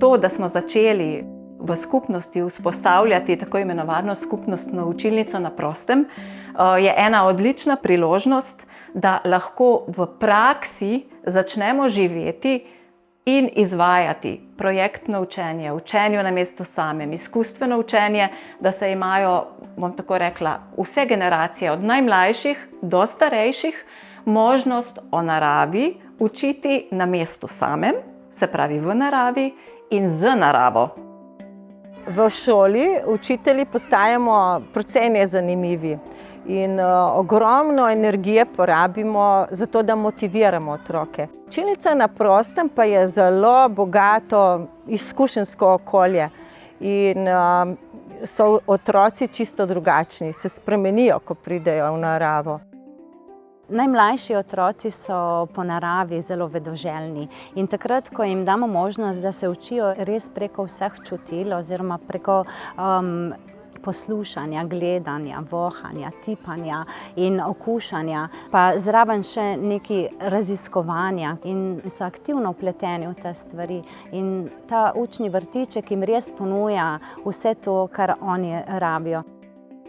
To, da smo začeli v skupnosti vzpostavljati tako imenovano skupnostno učilnico na prostem, je ena odlična priložnost, da lahko v praksi začnemo živeti in izvajati projektno učenje, učenje na mestu samem, izkustveno učenje, da se imajo, bom tako rekla, vse generacije, od najmlajših do starejših, možnost o naravi učiti na mestu samem, se pravi v naravi in z naravo. V šoli učitelji postajamo precej nezanimivi in ogromno energije porabimo za to, da motiviramo otroke. Učilnica na prostem pa je zelo bogato izkušenjsko okolje in so otroci čisto drugačni, se spremenijo, ko pridejo v naravo. Najmlajši otroci so po naravi zelo vedoželjni in takrat, ko jim damo možnost, da se učijo res preko vseh čutil oziroma preko poslušanja, gledanja, vohanja, tipanja in okušanja, pa zraven še nekaj raziskovanja in so aktivno vpleteni v te stvari. In ta učni vrtiček jim res ponuja vse to, kar oni rabijo.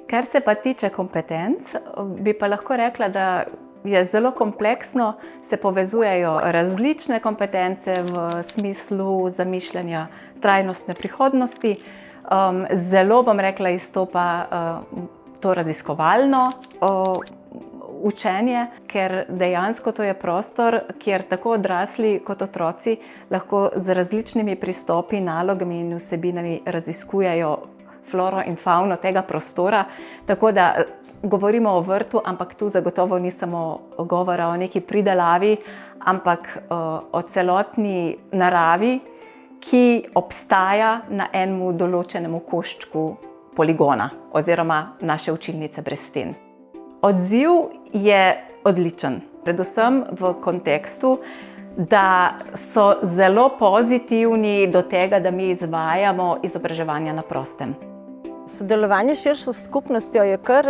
Kar se pa tiče kompetenc, bi pa lahko rekla, da je zelo kompleksno, se povezujejo različne kompetence v smislu zamišljanja trajnostne prihodnosti. Zelo, bom rekla, izstopa to raziskovalno učenje, ker dejansko to je prostor, kjer tako odrasli kot otroci lahko z različnimi pristopi, nalogami in vsebinami raziskujejo floro in fauno tega prostora. Tako da govorimo o vrtu, ampak tu zagotovo ni samo govora o neki pridelavi, ampak o celotni naravi, ki obstaja na enem določenem koščku poligona oziroma naše učilnice brez sten. Odziv je odličen, predvsem v kontekstu, da so zelo pozitivni do tega, da mi izvajamo izobraževanja na prostem. Sodelovanje s širšo skupnostjo je kar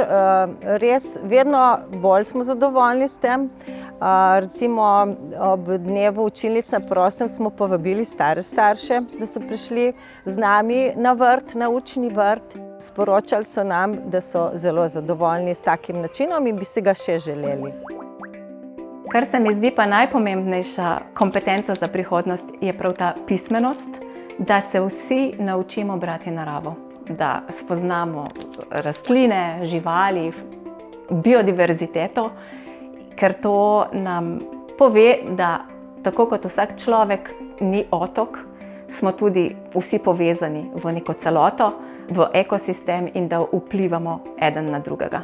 res, vedno bolj smo zadovoljni s tem. Recimo ob dnevu učilnic na prostem smo povabili stare starše, da so prišli z nami na vrt, na učni vrt. Sporočali so nam, da so zelo zadovoljni s takim načinom in bi si ga še želeli. Kar se mi zdi pa najpomembnejša kompetenca za prihodnost, je prav ta pismenost, da se vsi naučimo brati naravo. Da spoznamo rastline, živali, biodiverziteto, ker to nam pove, da tako kot vsak človek ni otok, smo tudi vsi povezani v neko celoto, v ekosistem in da vplivamo eden na drugega.